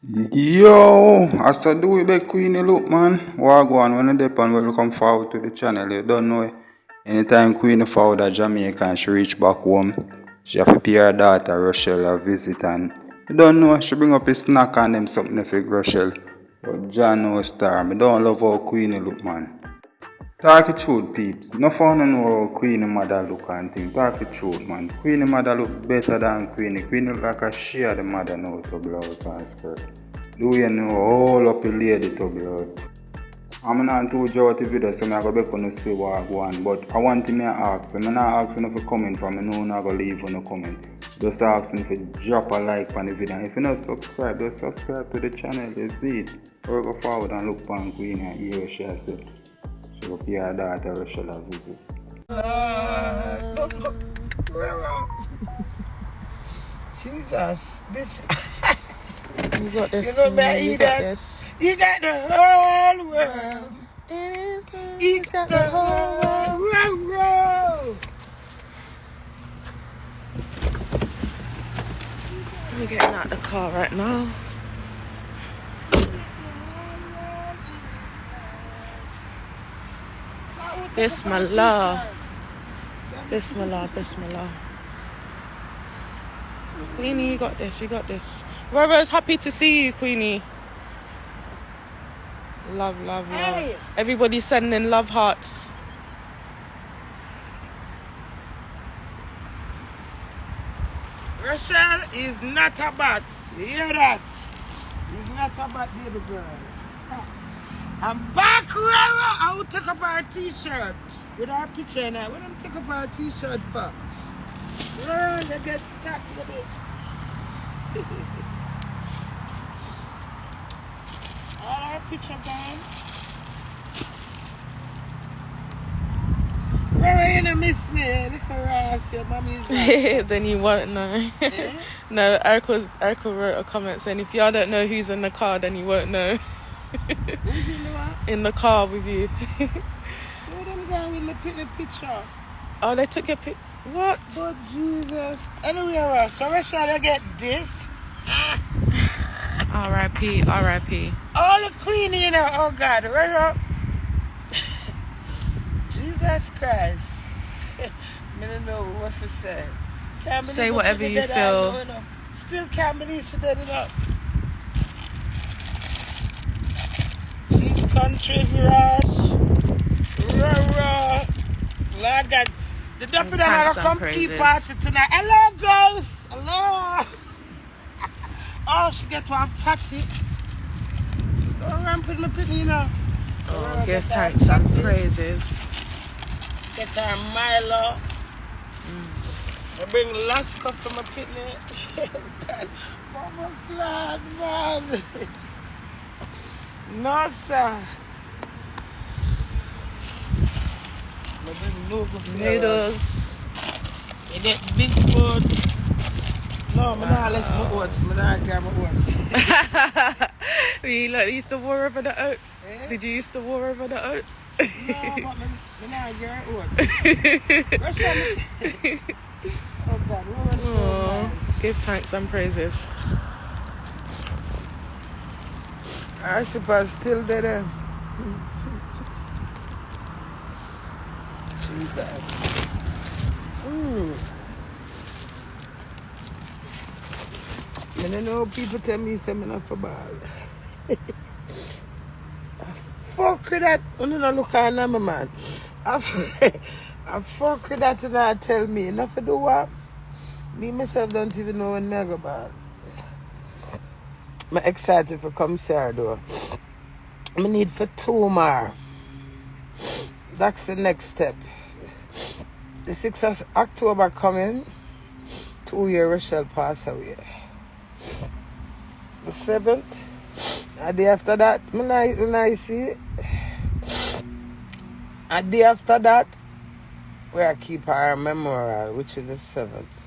Yo, I said Dewey be Queenie look man. Wagwan when you dip and welcome forward to the channel. You don't know it. Anytime Queenie forward a Jamaica and she reach back home, she have to pay her daughter Rochelle a visit and you don't know she bring up a snack and them something for Rochelle. But John no star. Me don't love how Queenie look man. Talk it truth, peeps. No fun on how Queenie mother look and thing. Talk it truth, man. Queenie mother look better than Queenie. Queenie look like a share the mother now to blouse and skirt. Do you know all up a lady to blood? I'm not too judge the video, so I'm going to see what I want. But I want to ask. I'm not asking for comment from me. No, I'm not going to leave on a comment. Just asking if you drop a like on the video. And if you're not subscribed, just subscribe to the channel. You see it. Or go forward and look on Queenie and hear what she has said. She will be her daughter, Rochelle visit. Jesus, this. You got this. You know, man, you got this. You got the whole world. He's got the whole world. We're getting out the car right now. Bismillah. Bismillah, Bismillah. Queenie, you got this, you got this. RoRo's happy to see you, Queenie. Love, love, love. Hey. Everybody sending love hearts. Rochelle is not a bat. You hear that? He's not a bat, baby girl. I'm back, RoRo. I will take up our t-shirt with our picture in it. What am I take up our t-shirt for? RoRo, you get stuck with it. All our picture gone. RoRo, you don't miss me. Look around, your mommy's like. Then you won't know. Yeah? No, Erica wrote a comment saying if y'all don't know who's in the car, then you won't know. Who's in the what? In the car with you. Show them down with the picture. Oh, they took your pic. What? Oh, Jesus. Anyway, so Rochelle, you get this. R.I.P. R.I.P. All the Queenie, you know. Oh, God. RoRo. Jesus Christ. I don't know what to say. Say whatever you feel. Still can't believe she did it up. She's country's rush. RoRo. Lord God. The deputy are gonna come keep party tonight. Hello, girls. Hello. Oh, she get to have party. Don't ramp with my pitney, you know. Oh, give thanks and praises. Get her Milo. I bring Laska for my pitney. Oh my God, man. No, sir. I bring Noodles. You get big food. No, I'm not left my oats. I'm not grab my oats. You like used to war over the oats? Eh? Did you used to war over the oats? No, but I'm not your oats. Russian. Oh God, what was so nice. Give thanks and praises. I suppose still there. Jesus. I don't know people tell me something not for ball. Fuck with that. I don't look at my man. I fuck with that and I tell me. Enough to do what? Me myself don't even know when I go ball. I'm excited for come Sarah though. I need for 2 more. That's the next step. The 6th of October coming. 2 years Rochelle pass away. The 7th. A day after that, I see. A day after that, we are keep our memorial, which is the 7th.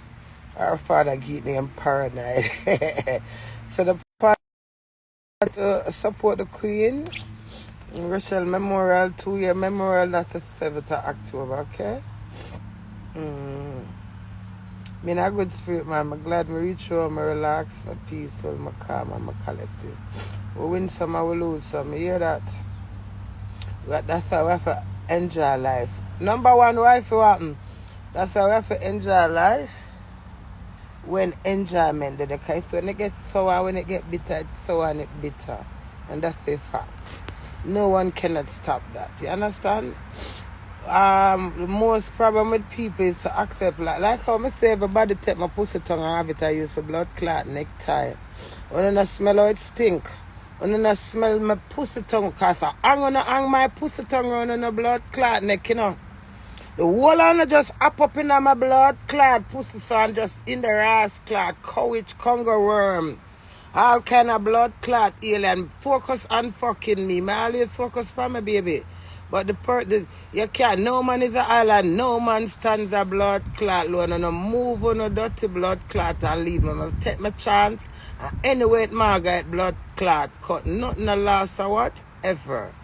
Our father gave me in paradise. So the part to support the Queen, Rochelle Memorial, 2 year memorial, that's the 7th of October, okay? Me in a good spirit, man. I'm glad me reach home, me relax, me peaceful, me calm, and me collective. We win some and we lose some. You hear that? But that's how we have to enjoy life. Number one, why if you happen? That's how we have to enjoy life. When enjoyment did okay. So when it gets sour, when it gets bitter, it's sour and it's bitter. And that's a fact. No one cannot stop that. You understand? The most problem with people is to accept like how I say everybody take my pussy tongue and have it I use for blood clot necktie. When I smell how it stink. When I smell my pussy tongue cause I'm gonna hang my pussy tongue on a blood clot neck, you know. The whole on just up in my blood clot pussy son just in the ass clot, courage, Congo worm. All kind of blood clot alien. Focus on fucking me. I always focus on my baby. But you can't. No man is an island. No man stands a blood clot alone. And I move on a dirty blood clot and leave me. I take my chance. And anyway, it Margaret blood clot cut. Nothing a loss or whatever.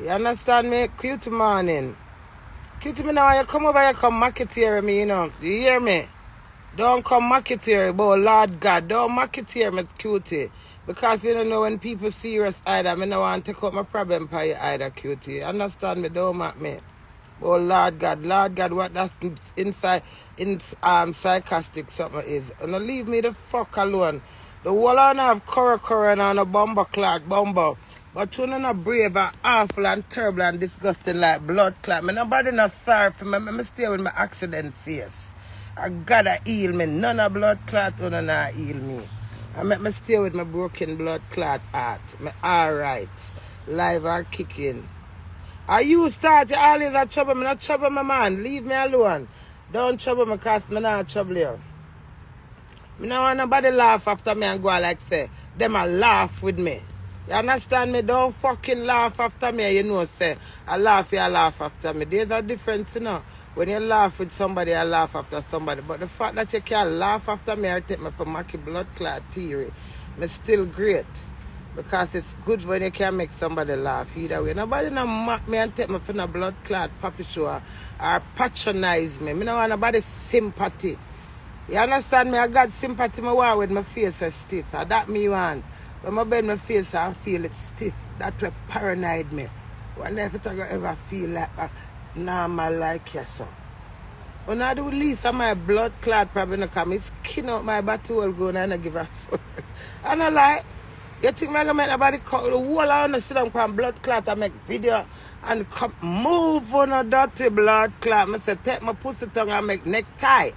You understand me? Cute morning. Cute me now. You come over, you come marketeer me, you know. You hear me? Don't come marketeer, but Lord God, don't marketeer me, cutie. Because you don't know when people serious either, I don't want to take up my problem for you either, cutie. Understand me? Don't mock me. Oh Lord God, what that's inside, sarcastic something is. And leave me the fuck alone. The whole on have curry and a bomber clot, bomber. But you not brave and awful and terrible and disgusting like blood clot. Me nobody not sorry for me. Me stay with my accident face. I gotta heal me. None of blood clot or not heal me. I make me stay with my broken blood clot heart. Me alright. Live or kicking. Are you start you always a trouble? Me not trouble my man. Leave me alone. Don't trouble me cause me not trouble you. Me not want nobody laugh after me and go like say. Them a laugh with me. You understand me? Don't fucking laugh after me. You know say. I laugh after me. There's a difference, you know. When you laugh with somebody, I laugh after somebody. But the fact that you can't laugh after me or take me for Mackie blood clot theory, it's still great. Because it's good when you can make somebody laugh either way. Nobody no mock me and take me for no blood clot puppy show or patronize me. I don't want nobody's sympathy. You understand me? I got sympathy me want with my face is stiff. That me want. When I bend my face I feel it stiff. That will paranoid me. Wonder if it ever feel like normal like you so. When I do least of my blood clot probably not come. It's skin out my body will go and I don't give a fuck. And I like, you think I'm going to make nobody cut the whole I want to sit down and blood clot and make video and come move on a dirty blood clot. I say take my pussy tongue and make necktie.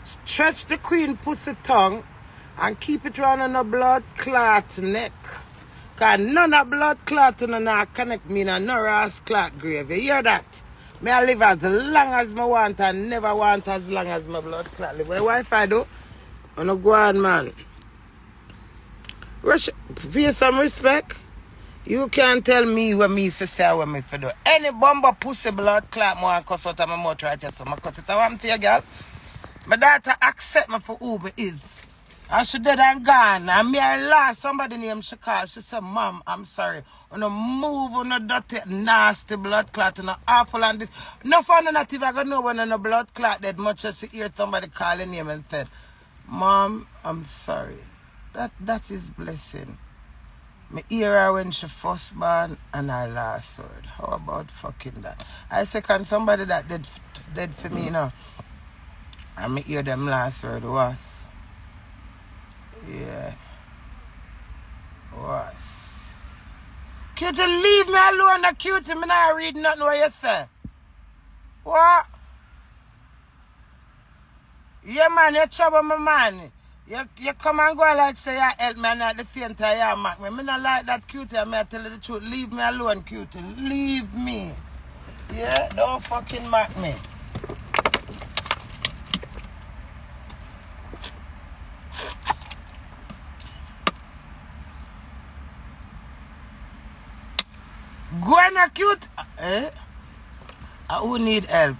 Stretch the queen pussy tongue and keep it around on a blood clot neck. Because none of blood clot not connect me in no ass clot grave. You hear that? Me I live as long as I want and never want as long as my blood clot live. Well, Wi-Fi do? I no go on, man. Pay some respect. You can't tell me what me for say what me for do. Any bumper pussy blood clot more and cuss out of my mouth right just so I cuss it out for you, girl. My daughter accept me for who me is. And she dead and gone. And me I lost somebody named she called. She said, Mom, I'm sorry. On a move on a dirty, nasty blood clot and awful and this. No fun not even I got no one on a blood clot that much as you hear somebody calling him and said, Mom, I'm sorry. That is blessing. Me hear her when she first born and her last word. How about fucking that? I say, can somebody that dead for me, you know? And me hear them last word was. Yeah. Was. Cutie, leave me alone, the cutie. Me not read nothing what you say. What? Yeah, man, you trouble my man. You come and go like say you help me and at the same time you mock me. Me not like that, cutie. I may tell you the truth. Leave me alone, cutie. Leave me. Yeah, don't fucking mock me. Go and a cute. Eh? Who need help?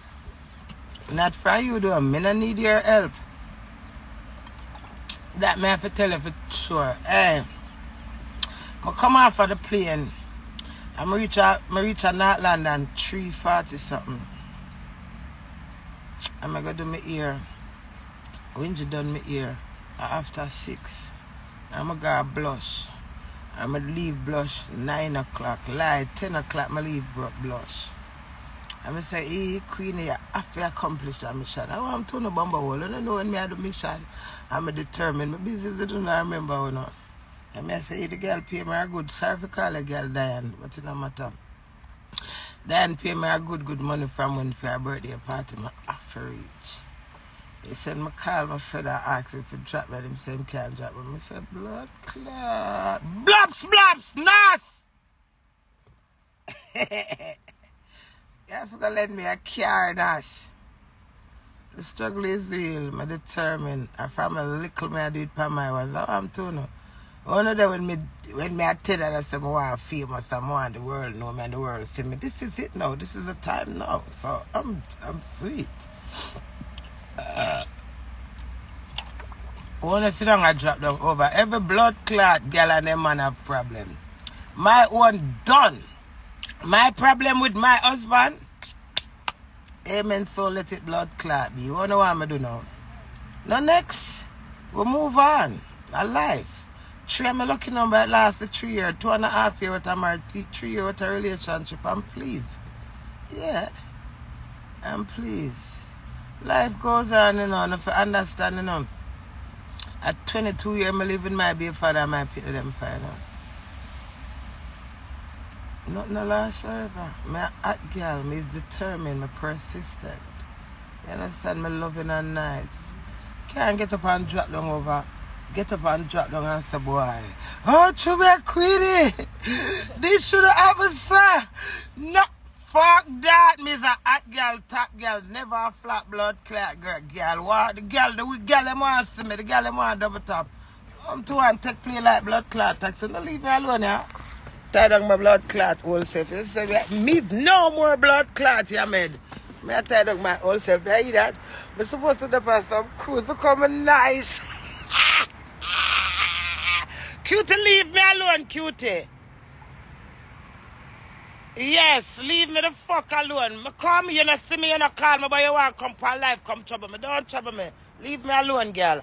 Not from you though. Me not need your help. That me have to tell you for sure. Eh? I come off of the plane. I reach a North London 3:40 something. I'm going to do my ear. When you done my ear, after 6, I'm going to blush. I'm going to leave blush 9 o'clock. Lie, 10 o'clock, I leave blush. I'm going to say, hey, Queenie, you have to accomplish that mission. I want to turn a bomber hole. I don't know when I do mission. I'm determined. My business, I don't remember or not. I'm going to say, hey, the girl pay me a good. Sorry for call the girl Diane, but it don't matter. Diane pay me a good money from when for her birthday party. I have to reach. He said, I call my friend and ask if he drop me. Him say, he can't drop me. I said, blood clot. Blops, nice! You have to let me a car, nice. The struggle is real. I'm determined. I found a little me I do it for my was. I'm too no. One of them when me I tell that I say I want to famous, I want the world know me and the world see me. This is it now. This is the time now. So I'm sweet. I want to sit down and drop down over. Every blood clot girl and them man have problem. My one done. My problem with my husband. Amen, so let it blood clot be. You want to know what I'm doing now? No, next. We move on. A life. 3 I'm lucky number at last 3 years. 2.5 years with a marriage. 3 years with a relationship. I'm pleased. Yeah. I'm pleased. Life goes on, you know, and if you understand, you know. At 22 years, I live in my baby father and my pity them final. Nothing no last forever. My hot girl, me is determined, me persistent. You understand? Me loving and nice. Can't get up and drop down over. Get up and drop down and say, boy, oh, Chubby Queenie, this should have happened, sir. No. Fuck that, me's a hot girl, top girl, never a flat blood clot girl. What the girl them want to see me, the girl them want double top. I'm too and take play like blood clot taxi. Don't leave me alone, yeah. Tie down my blood clot whole self. You say me no more blood clot, yeah, man. Me I tie down my whole self. You hear that? I'm supposed to depart some cruise to come nice. Cutie, leave me alone, cutie. Yes, leave me the fuck alone. Me come, you not see me, you not call me, but you want to come for life, come trouble me. Don't trouble me. Leave me alone, girl.